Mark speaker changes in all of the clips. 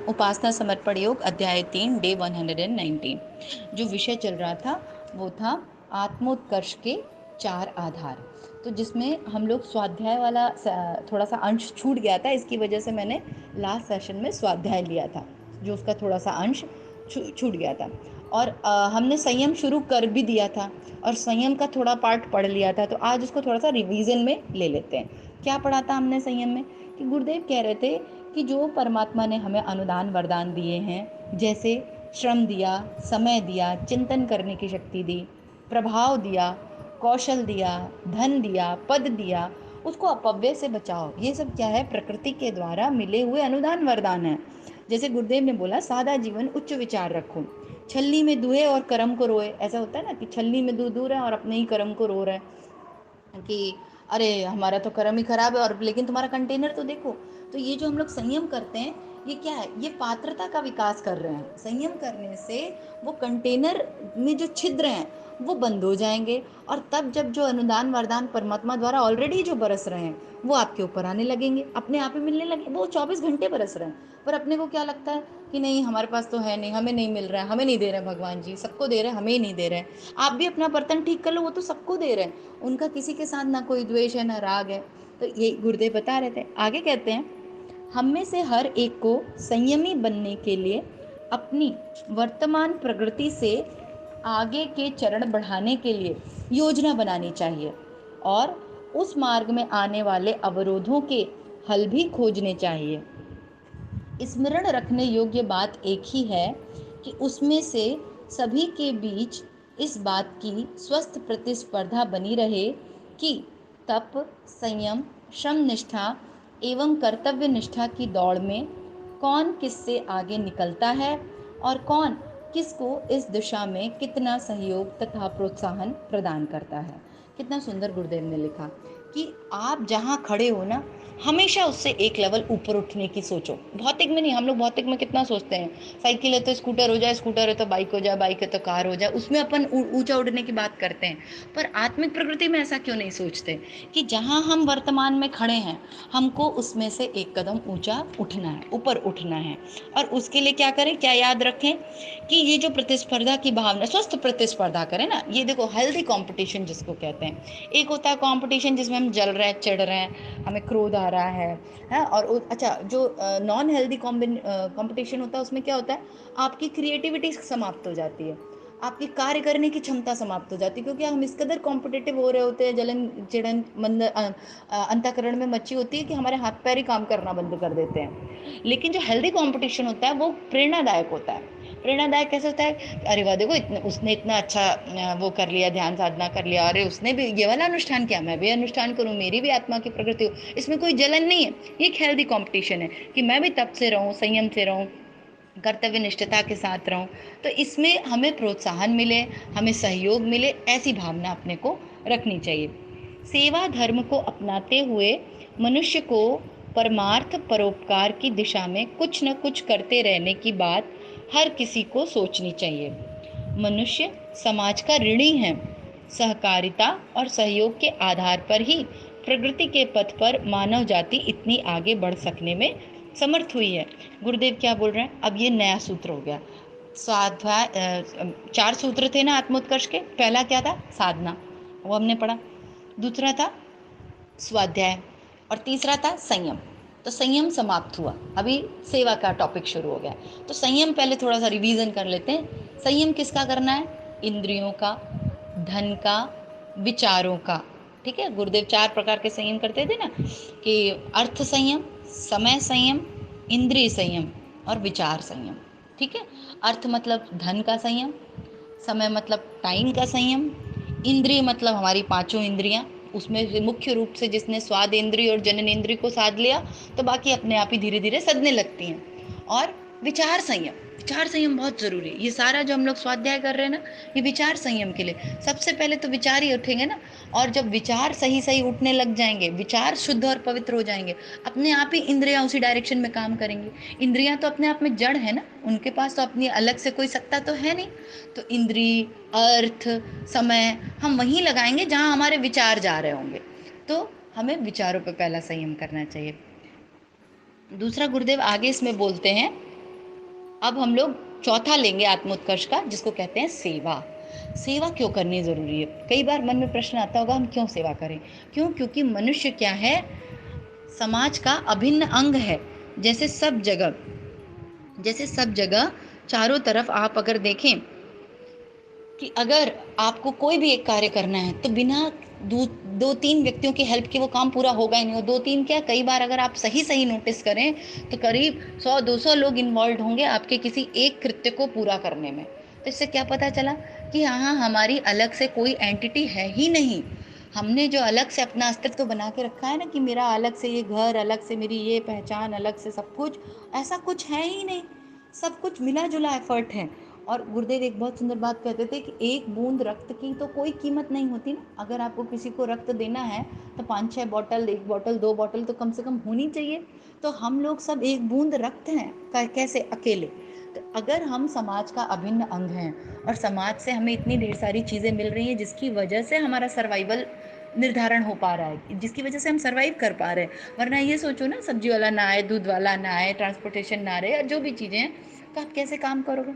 Speaker 1: उपासना समर्पण योग अध्याय 3 डे 119। जो विषय चल रहा था वो था आत्मोत्कर्ष के 4 आधार। तो जिसमें हम लोग स्वाध्याय वाला थोड़ा सा अंश छूट गया था, इसकी वजह से मैंने लास्ट सेशन में स्वाध्याय लिया था, जो उसका थोड़ा सा अंश छूट गया था। और हमने संयम शुरू कर भी दिया था और संयम का थोड़ा पार्ट पढ़ लिया था। तो आज उसको थोड़ा सा रिवीजन में ले लेते हैं। क्या पढ़ा था हमने संयम में? कि गुरुदेव कह रहे थे कि जो परमात्मा ने हमें अनुदान वरदान दिए हैं, जैसे श्रम दिया, समय दिया, चिंतन करने की शक्ति दी, प्रभाव दिया, कौशल दिया, धन दिया, पद दिया, उसको अपव्यय से बचाओ। ये सब क्या है? प्रकृति के द्वारा मिले हुए अनुदान वरदान है। जैसे गुरुदेव ने बोला, सादा जीवन उच्च विचार रखो, छलनी में दूहे और कर्म को रोए। ऐसा होता है ना कि छलनी में दूध रहा है और अपने ही कर्म को रो रहा है कि अरे हमारा तो कर्म ही खराब है, और लेकिन तुम्हारा कंटेनर तो देखो। तो ये जो हम लोग संयम करते हैं, ये क्या है? ये पात्रता का विकास कर रहे हैं। संयम करने से वो कंटेनर में जो छिद्र हैं वो बंद हो जाएंगे, और तब जब जो अनुदान वरदान परमात्मा द्वारा ऑलरेडी जो बरस रहे हैं वो आपके ऊपर आने लगेंगे, अपने आप ही मिलने लगे। वो 24 घंटे बरस रहे हैं, पर अपने को क्या लगता है कि नहीं, हमारे पास तो है नहीं, हमें नहीं मिल रहा है, हमें नहीं दे रहे भगवान जी, सबको दे रहे हैं, हमें ही नहीं दे रहे हैं। आप भी अपना बर्तन ठीक कर लो, वो तो सबको दे रहे हैं। उनका किसी के साथ ना कोई द्वेष है ना राग है। तो ये गुरुदेव बता रहे थे। आगे कहते हैं, हम में से हर एक को संयमी बनने के लिए अपनी वर्तमान प्रगति से आगे के चरण बढ़ाने के लिए योजना बनानी चाहिए, और उस मार्ग में आने वाले अवरोधों के हल भी खोजने चाहिए। स्मरण रखने योग्य बात एक ही है कि उसमें से सभी के बीच इस बात की स्वस्थ प्रतिस्पर्धा बनी रहे कि तप, संयम, श्रम निष्ठा एवं कर्तव्य निष्ठा की दौड़ में कौन किससे आगे निकलता है और कौन किसको इस दिशा में कितना सहयोग तथा प्रोत्साहन प्रदान करता है। कितना सुंदर गुरुदेव ने लिखा कि आप जहाँ खड़े हो ना, हमेशा उससे एक लेवल ऊपर उठने की सोचो। भौतिक में नहीं। हम लोग भौतिक में कितना सोचते हैं, साइकिल है तो स्कूटर हो जाए, स्कूटर है तो बाइक हो जाए, बाइक है तो कार हो जाए, उसमें अपन ऊंचा उड़ने की बात करते हैं। पर आत्मिक प्रकृति में ऐसा क्यों नहीं सोचते कि जहां हम वर्तमान में खड़े हैं, हमको उसमें से एक कदम ऊंचा उठना है, ऊपर उठना है। और उसके लिए क्या करें? क्या याद रखें कि ये जो प्रतिस्पर्धा की भावना, स्वस्थ प्रतिस्पर्धा करें ना। ये देखो, हेल्दी कंपटीशन जिसको कहते हैं। एक होता है कंपटीशन जिसमें हम जल रहे हैं, चिढ़ रहे हैं, हमें क्रोध आ रहा है। और अच्छा, जो नॉन हेल्दी कंपटीशन होता है, उसमें क्या होता है? आपकी क्रिएटिविटी समाप्त हो जाती है, आपकी कार्य करने की क्षमता समाप्त हो जाती है, क्योंकि हम इस कदर कॉम्पिटिटिव हो रहे होते हैं, जलन चिड़न मंद अंतःकरण में मची होती है कि हमारे हाथ पैर ही काम करना बंद कर देते हैं। लेकिन जो हेल्दी कंपटीशन होता है वो प्रेरणादायक होता है। प्रेरणादायक कैसे होता है? अरे वाह, देखो उसने इतना अच्छा वो कर लिया, ध्यान साधना कर लिया, अरे उसने भी ये वाला अनुष्ठान किया, मैं भी अनुष्ठान करूं, मेरी भी आत्मा की प्रकृति हो। इसमें कोई जलन नहीं है। ये एक हेल्दी कंपटीशन है कि मैं भी तप से रहूं, संयम से रहूं, कर्तव्य निष्ठता के साथ रहूं। तो इसमें हमें प्रोत्साहन मिले, हमें सहयोग मिले, ऐसी भावना अपने को रखनी चाहिए। सेवा धर्म को अपनाते हुए मनुष्य को परमार्थ परोपकार की दिशा में कुछ न कुछ करते रहने की बात हर किसी को सोचनी चाहिए। मनुष्य समाज का ऋणी है। सहकारिता और सहयोग के आधार पर ही प्रगति के पथ पर मानव जाति इतनी आगे बढ़ सकने में समर्थ हुई है। गुरुदेव क्या बोल रहे हैं? अब ये नया सूत्र हो गया। स्वाध्याय 4 सूत्र थे ना आत्मोत्कर्ष के। पहला क्या था? साधना, वो हमने पढ़ा। दूसरा था स्वाध्याय, और तीसरा था संयम। तो संयम समाप्त हुआ, अभी सेवा का टॉपिक शुरू हो गया। तो संयम पहले थोड़ा सा रिवीजन कर लेते हैं। संयम किसका करना है? इंद्रियों का, धन का, विचारों का। ठीक है, गुरुदेव 4 प्रकार के संयम करते थे ना, कि अर्थ संयम, समय संयम, इंद्रिय संयम और विचार संयम। ठीक है, अर्थ मतलब धन का संयम, समय मतलब टाइम का संयम, इंद्रिय मतलब हमारी 5 इंद्रियां, उसमें से मुख्य रूप से जिसने स्वाद इंद्रिय और जनन इंद्रिय को साध लिया तो बाकी अपने आप ही धीरे धीरे सधने लगती हैं। और विचार संयम, विचार संयम बहुत जरूरी है। ये सारा जो हम लोग स्वाध्याय कर रहे हैं ना, ये विचार संयम के लिए। सबसे पहले तो विचार ही उठेंगे ना, और जब विचार सही सही उठने लग जाएंगे, विचार शुद्ध और पवित्र हो जाएंगे, अपने आप ही इंद्रियां उसी डायरेक्शन में काम करेंगी। इंद्रियां तो अपने आप में जड़ है ना, उनके पास तो अपनी अलग से कोई सत्ता तो है नहीं। तो इंद्रिय, अर्थ, समय हम वहीं लगाएंगे जहां हमारे विचार जा रहे होंगे। तो हमें विचारों पर पहला संयम करना चाहिए। दूसरा गुरुदेव आगे इसमें बोलते हैं अब हम लोग चौथा लेंगे आत्मोत्कर्ष का, जिसको कहते हैं सेवा। सेवा क्यों करनी जरूरी है? कई बार मन में प्रश्न आता होगा, हम क्यों सेवा करें? क्यों? क्योंकि मनुष्य क्या है? समाज का अभिन्न अंग है। जैसे सब जगह चारों तरफ आप अगर देखें कि अगर आपको कोई भी एक कार्य करना है तो बिना दो तीन व्यक्तियों की हेल्प के वो काम पूरा होगा ही नहीं। और दो तीन क्या, कई बार अगर आप सही सही नोटिस करें तो करीब 100-200 लोग इन्वॉल्व होंगे आपके किसी एक कृत्य को पूरा करने में। तो इससे क्या पता चला कि हाँ, हमारी अलग से कोई एंटिटी है ही नहीं। हमने जो अलग से अपना अस्तित्व बना के रखा है ना, कि मेरा अलग से ये घर, अलग से मेरी ये पहचान, अलग से सब कुछ, ऐसा कुछ है ही नहीं। सब कुछ मिला जुला एफर्ट है। और गुरुदेव एक बहुत सुंदर बात कहते थे कि एक बूंद रक्त की तो कोई कीमत नहीं होती ना। अगर आपको किसी को रक्त देना है तो 5-6 बॉटल, 1 बॉटल, 2 बॉटल तो कम से कम होनी चाहिए। तो हम लोग सब एक बूंद रक्त हैं, कैसे अकेले? तो अगर हम समाज का अभिन्न अंग हैं और समाज से हमें इतनी ढेर सारी चीज़ें मिल रही हैं जिसकी वजह से हमारा सर्वाइवल निर्धारण हो पा रहा है, जिसकी वजह से हम सर्वाइव कर पा रहे हैं। वरना ये सोचो ना, सब्जी वाला ना आए, दूध वाला ना आए, ट्रांसपोर्टेशन ना रहे, या जो भी चीज़ें हैं, तो आप कैसे काम करोगे?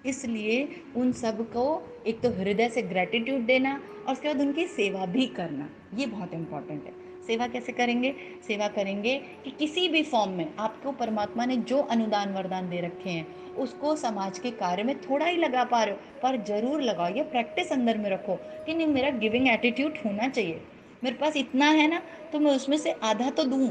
Speaker 1: इसलिए उन सब को एक तो हृदय से ग्रेटिट्यूड देना और उसके बाद उनकी सेवा भी करना, ये बहुत इम्पॉर्टेंट है। सेवा कैसे करेंगे? सेवा करेंगे कि किसी भी फॉर्म में आपको परमात्मा ने जो अनुदान वरदान दे रखे हैं उसको समाज के कार्य में थोड़ा ही लगा पा रहे हो पर जरूर लगाओ। ये प्रैक्टिस अंदर में रखो कि नहीं, मेरा गिविंग एटीट्यूड होना चाहिए। मेरे पास इतना है ना, तो मैं उसमें से आधा तो दूं,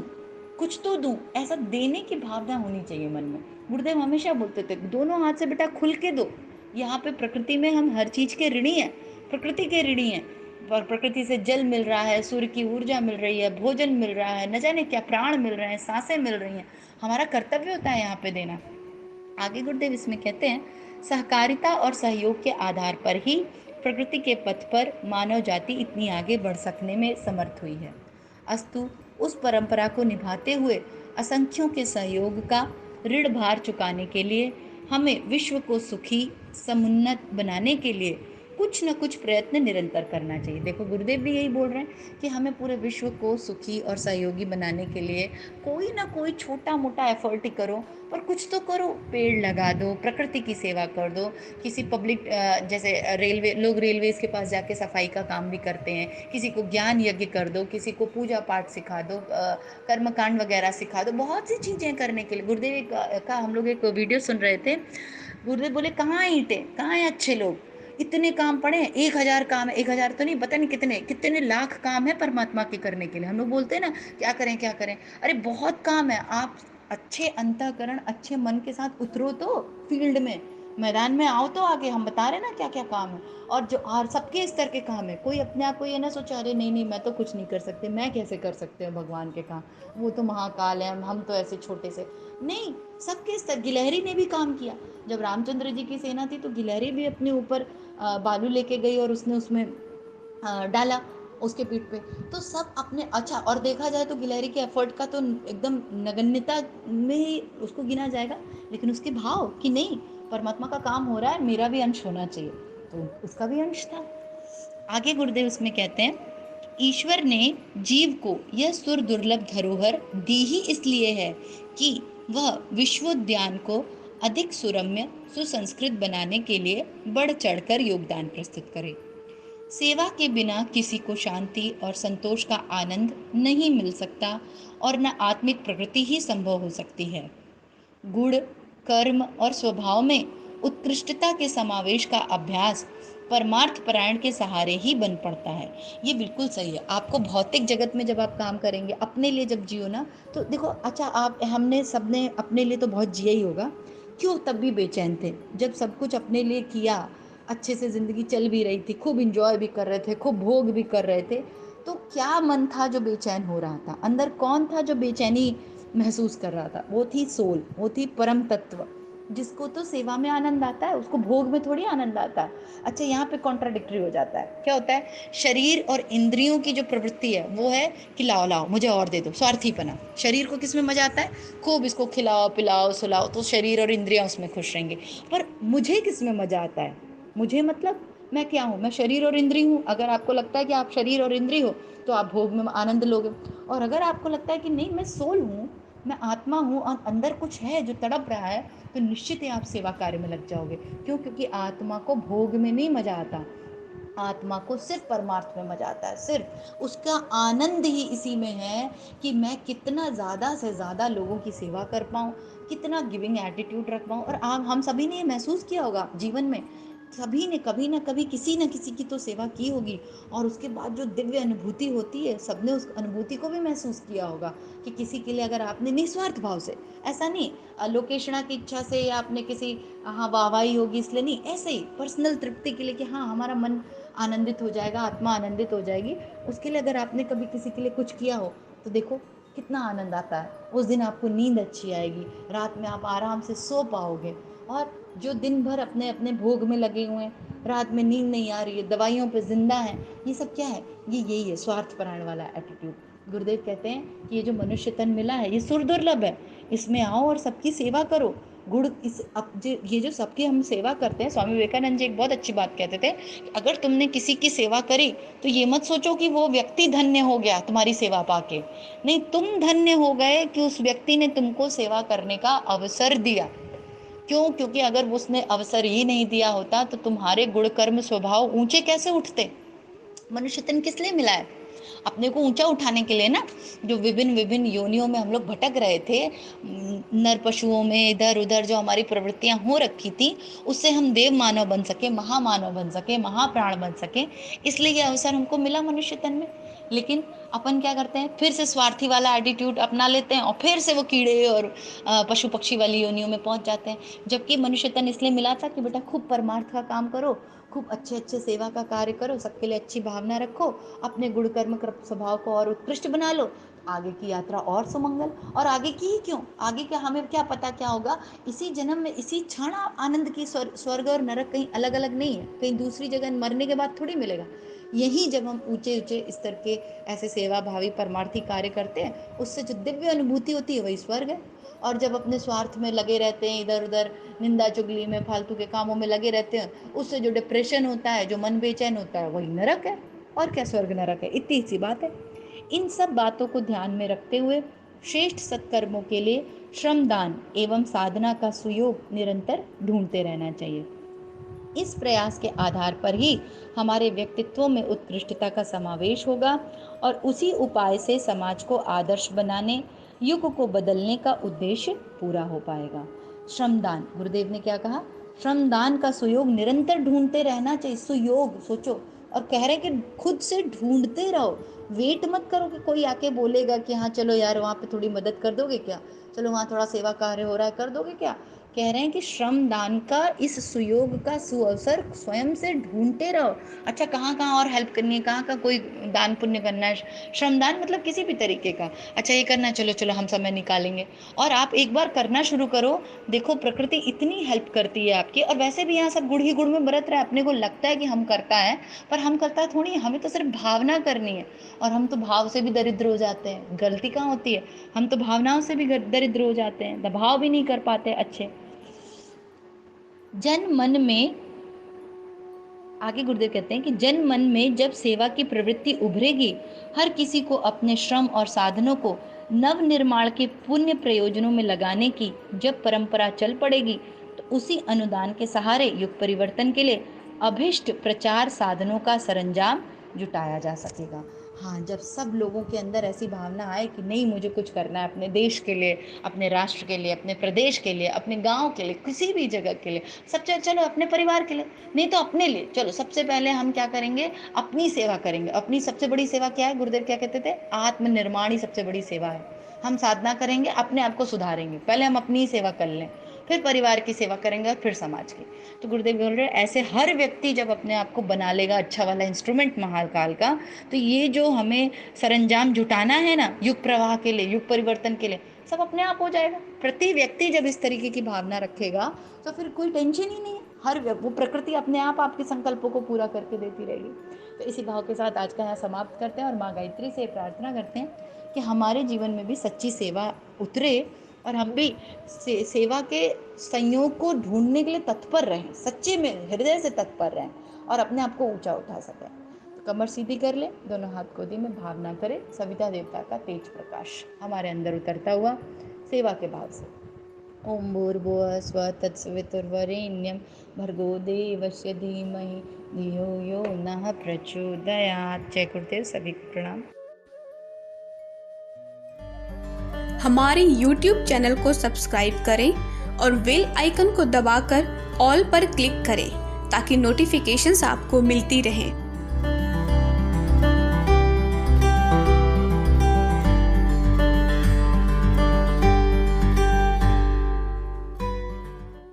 Speaker 1: कुछ तो दूं। ऐसा देने की भावना होनी चाहिए मन में। गुरुदेव हमेशा बोलते थे, दोनों हाथ से बेटा खुल के दो। यहाँ पे प्रकृति में हम हर चीज के ऋणी हैं, प्रकृति के ऋणी हैं। और प्रकृति से जल मिल रहा है, सूर्य की ऊर्जा मिल रही है, भोजन मिल रहा है, न जाने क्या प्राण मिल रहे हैं, सांसें मिल रही हैं। हमारा कर्तव्य होता है यहाँ पे देना। आगे गुरुदेव इसमें कहते हैं, सहकारिता और सहयोग के आधार पर ही प्रकृति के पथ पर मानव जाति इतनी आगे बढ़ सकने में समर्थ हुई है। अस्तु उस परंपरा को निभाते हुए असंख्यों के सहयोग का ऋण भार चुकाने के लिए हमें विश्व को सुखी समुन्नत बनाने के लिए कुछ न कुछ प्रयत्न निरंतर करना चाहिए। देखो गुरुदेव भी यही बोल रहे हैं कि हमें पूरे विश्व को सुखी और सहयोगी बनाने के लिए कोई ना कोई छोटा मोटा एफर्ट ही करो, पर कुछ तो करो। पेड़ लगा दो, प्रकृति की सेवा कर दो। किसी पब्लिक, जैसे रेलवे लोग रेलवेज के पास जाके सफाई का काम भी करते हैं, किसी को ज्ञान यज्ञ कर दो, किसी को पूजा पाठ सिखा दो, कर्मकांड वगैरह सिखा दो। बहुत सी चीज़ें करने के लिए। गुरुदेव का हम लोग एक वीडियो सुन रहे थे। गुरुदेव बोले, कहाँ हैं ईंटें, कहाँ हैं अच्छे लोग? इतने काम पड़े हैं, 1,000 काम है, 1,000 तो नहीं, पता नहीं कितने कितने लाख काम है परमात्मा के करने के लिए। हम लोग बोलते हैं ना, क्या करें क्या करें। अरे बहुत काम है। आप अच्छे अंतःकरण, अच्छे मन के साथ उतरो तो फील्ड में, मैदान में आओ तो आगे। हम बता रहे ना क्या क्या काम है। और जो और सबके स्तर के काम है। कोई अपने आप को ये ना सोचा, अरे नहीं नहीं मैं तो कुछ नहीं कर सकते, मैं कैसे कर सकते हो भगवान के काम, वो तो महाकाल है, हम तो ऐसे छोटे से। नहीं, सबके स्तर। गिलहरी ने भी काम किया। जब रामचंद्र जी की सेना थी तो गिलहरी भी अपने ऊपर बालू लेके गई और उसने उसमें डाला उसके पीठ पे। तो सब अपने, अच्छा, और देखा जाए तो गिलहरी के एफर्ट का तो एकदम नगण्यता में ही उसको गिना जाएगा, लेकिन उसके भाव कि नहीं, परमात्मा का काम हो रहा है, मेरा भी अंश होना चाहिए, तो उसका भी अंश था। आगे गुरुदेव उसमें कहते हैं, ईश्वर ने जीव को यह सुर दुर्लभ धरोहर दी ही इसलिए है कि वह विश्वोद्यान को अधिक सुरम्य सुसंस्कृत बनाने के लिए बढ़ चढ़कर योगदान प्रस्तुत करे। सेवा के बिना किसी को शांति और संतोष का आनंद नहीं मिल सकता और न आत्मिक प्रगति ही संभव हो सकती है। गुण, कर्म और स्वभाव में उत्कृष्टता के समावेश का अभ्यास परमार्थ परायण के सहारे ही बन पड़ता है। ये बिल्कुल सही है। आपको भौतिक जगत में जब आप काम करेंगे, अपने लिए जब जियो ना, तो देखो, अच्छा, आप हमने सबने अपने लिए तो बहुत जिया ही होगा, क्यों तब भी बेचैन थे? जब सब कुछ अपने लिए किया, अच्छे से ज़िंदगी चल भी रही थी, खूब इंजॉय भी कर रहे थे, खूब भोग भी कर रहे थे, तो क्या मन था जो बेचैन हो रहा था? अंदर कौन था जो बेचैनी महसूस कर रहा था? वो थी सोल, वो थी परम तत्व, जिसको तो सेवा में आनंद आता है, उसको भोग में थोड़ी आनंद आता है। अच्छा, यहाँ पे कॉन्ट्राडिक्टरी हो जाता है। क्या होता है? शरीर और इंद्रियों की जो प्रवृत्ति है वो है कि लाओ लाओ मुझे और दे दो, स्वार्थीपना। शरीर को किस में मजा आता है? खूब इसको खिलाओ पिलाओ सुलाओ, तो शरीर और इंद्रियां उसमें खुश रहेंगे। पर मुझे किस में मजा आता है? मुझे मतलब मैं क्या हूँ? मैं शरीर और इंद्री हूँ। अगर आपको लगता है कि आप शरीर और इंद्री हो तो आप भोग में आनंद लोगे। और अगर आपको लगता है कि नहीं, मैं सोल हूँ, मैं आत्मा हूँ और अंदर कुछ है जो तड़प रहा है, तो निश्चित ही आप सेवा कार्य में लग जाओगे। क्यों? क्योंकि आत्मा को भोग में नहीं मजा आता, आत्मा को सिर्फ परमार्थ में मजा आता है। सिर्फ उसका आनंद ही इसी में है कि मैं कितना ज़्यादा से ज़्यादा लोगों की सेवा कर पाऊँ, कितना गिविंग एटीट्यूड रख पाऊँ। और आप हम सभी ने ये महसूस किया होगा जीवन में, सभी ने कभी ना कभी किसी न किसी की तो सेवा की होगी, और उसके बाद जो दिव्य अनुभूति होती है, सबने उस अनुभूति को भी महसूस किया होगा कि किसी के लिए अगर आपने निस्वार्थ भाव से, ऐसा नहीं लोकेशना की इच्छा से, या आपने किसी हाँ वाहवाही होगी इसलिए नहीं, ऐसे ही पर्सनल तृप्ति के लिए कि हाँ हमारा मन आनंदित हो जाएगा, आत्मा आनंदित हो जाएगी, उसके लिए अगर आपने कभी किसी के लिए कुछ किया हो, तो देखो कितना आनंद आता है। उस दिन आपको नींद अच्छी आएगी, रात में आप आराम से सो पाओगे। और जो दिन भर अपने अपने भोग में लगे हुए हैं, रात में नींद नहीं आ रही है, दवाइयों पे जिंदा है, ये सब क्या है? ये यही है स्वार्थ परायण वाला एटीट्यूड। गुरुदेव कहते हैं कि ये जो मनुष्य तन मिला है ये सुर दुर्लभ है, इसमें आओ और सबकी सेवा करो। गुड़ इस ये जो सबकी हम सेवा करते हैं, स्वामी विवेकानंद जी एक बहुत अच्छी बात कहते थे, अगर तुमने किसी की सेवा करी तो ये मत सोचो कि वो व्यक्ति धन्य हो गया तुम्हारी सेवा पाके, नहीं, तुम धन्य हो गए कि उस व्यक्ति ने तुमको सेवा करने का अवसर दिया। क्यों? क्योंकि अगर उसने अवसर ही नहीं दिया होता तो तुम्हारे गुण कर्म स्वभाव ऊंचे कैसे उठते? मनुष्य तन किस लिए मिला है? अपने को ऊंचा उठाने के लिए ना। जो विभिन्न विभिन्न योनियों में हम लोग भटक रहे थे, नर पशुओं में इधर उधर जो हमारी प्रवृत्तियां हो रखी थी, उससे हम देव मानव बन सके, महामानव बन सके, महाप्राण बन सके, इसलिए ये अवसर हमको मिला मनुष्य तन में। लेकिन अपन क्या करते हैं, फिर से स्वार्थी वाला एटीट्यूड अपना लेते हैं और फिर से वो कीड़े और पशु पक्षी वाली योनियों में पहुंच जाते हैं। जबकि मनुष्य तन इसलिए मिला था कि बेटा खूब परमार्थ का काम करो, खूब अच्छे अच्छे सेवा का कार्य करो, सबके लिए अच्छी भावना रखो, अपने गुण कर्म स्वभाव को और उत्कृष्ट बना लो, आगे की यात्रा और सुमंगल। और आगे की ही क्यों, आगे क्या हमें क्या पता क्या होगा, इसी जन्म में इसी क्षण आनंद की स्वर्ग और नरक कहीं अलग अलग नहीं है, कहीं दूसरी जगह मरने के बाद थोड़ी मिलेगा। यही जब हम ऊंचे ऊंचे स्तर के ऐसे सेवा भावी परमार्थी कार्य करते हैं, उससे जो दिव्य अनुभूति होती है वही स्वर्ग है। और जब अपने स्वार्थ में लगे रहते हैं, इधर उधर निंदा चुगली में फालतू के कामों में लगे रहते हैं, उससे जो डिप्रेशन होता है, जो मन बेचैन होता है, वही नरक है। और क्या स्वर्ग नरक है? इतनी सी बात है। इन सब बातों को ध्यान में रखते हुए श्रेष्ठ सत्कर्मों के लिए श्रमदान एवं साधना का सुयोग निरंतर ढूंढते रहना चाहिए। इस प्रयास के आधार पर ही हमारे व्यक्तित्व में उत्कृष्टता का समावेश होगा और उसी उपाय से समाज को आदर्श बनाने, युग को बदलने का उद्देश्य पूरा हो पाएगा। श्रमदान, गुरुदेव ने क्या कहा? श्रमदान का सुयोग निरंतर ढूंढते रहना चाहिए। सुयोग सोचो, और कह रहे कि खुद से ढूंढते रहो, वेट मत करो कि कोई आके बोलेगा कि हाँ चलो यार वहाँ पे थोड़ी मदद कर दोगे क्या, चलो वहाँ थोड़ा सेवा कार्य हो रहा है कर दोगे क्या। कह रहे हैं कि श्रम दान का इस सुयोग का सुअवसर स्वयं से ढूंढते रहो। अच्छा कहाँ कहाँ और हेल्प करनी है, कहाँ कहाँ कोई दान पुण्य करना है, श्रमदान मतलब किसी भी तरीके का, अच्छा ये करना है, चलो चलो हम समय निकालेंगे। और आप एक बार करना शुरू करो, देखो प्रकृति इतनी हेल्प करती है आपकी। और वैसे भी यहाँ सब गुड़ ही गुड़ में बरत रहा है, अपने को लगता है कि हम करता है, पर हम करता है थोड़ी, हमें तो सिर्फ भावना करनी है। और हम तो भाव से भी दरिद्र हो जाते हैं, गलती कहाँ होती है, हम तो भावनाओं से भी दरिद्र हो जाते हैं, भाव भी नहीं कर पाते अच्छे। जन मन में, आगे गुरुदेव कहते हैं कि जन मन में जब सेवा की प्रवृत्ति उभरेगी, हर किसी को अपने श्रम और साधनों को नव निर्माण के पुण्य प्रयोजनों में लगाने की जब परंपरा चल पड़ेगी, तो उसी अनुदान के सहारे युग परिवर्तन के लिए अभिष्ट प्रचार साधनों का सरंजाम जुटाया जा सकेगा। हाँ, जब सब लोगों के अंदर ऐसी भावना आए कि नहीं मुझे कुछ करना है अपने देश के लिए, अपने राष्ट्र के लिए, अपने प्रदेश के लिए, अपने गांव के लिए, किसी भी जगह के लिए, सबसे चलो अपने परिवार के लिए, नहीं तो अपने लिए, चलो सबसे पहले हम क्या करेंगे, अपनी सेवा करेंगे। अपनी सबसे बड़ी सेवा क्या है? गुरुदेव क्या कहते थे? आत्मनिर्माण ही सबसे बड़ी सेवा है। हम साधना करेंगे, अपने आप को सुधारेंगे, पहले हम अपनी ही सेवा कर लें, फिर परिवार की सेवा करेंगे और फिर समाज की। तो गुरुदेव बोल रहे ऐसे हर व्यक्ति जब अपने आप को बना लेगा अच्छा वाला इंस्ट्रूमेंट महाकाल का, तो ये जो हमें सरंजाम जुटाना है ना युग प्रवाह के लिए, युग परिवर्तन के लिए, सब अपने आप हो जाएगा। प्रति व्यक्ति जब इस तरीके की भावना रखेगा तो फिर कोई टेंशन ही नहीं है, हर वो प्रकृति अपने आप आपके संकल्पों को पूरा करके देती रहेगी। तो इसी भाव के साथ आज का यहाँ समाप्त करते हैं और माँ गायत्री से प्रार्थना करते हैं कि हमारे जीवन में भी सच्ची सेवा उतरे और हम भी सेवा के संयोग को ढूंढने के लिए तत्पर रहें, सच्चे में हृदय से तत्पर रहें और अपने आप को ऊंचा उठा सकें। तो कमर सीधी कर ले, दोनों हाथ गोदी में, भावना करें सविता देवता का तेज प्रकाश हमारे अंदर उतरता हुआ, सेवा के भाव से। ओम भूर्भुवः स्वः तत्सवितुर्वरेण्यं भर्गो देवस्य धीमहि धियो यो नः प्रचोदयात्। जय गुरुदेव, सभी को प्रणाम।
Speaker 2: हमारे YouTube चैनल को सब्सक्राइब करें और बेल आइकन को दबाकर ऑल पर क्लिक करें ताकि नोटिफिकेशंस आपको मिलती रहें।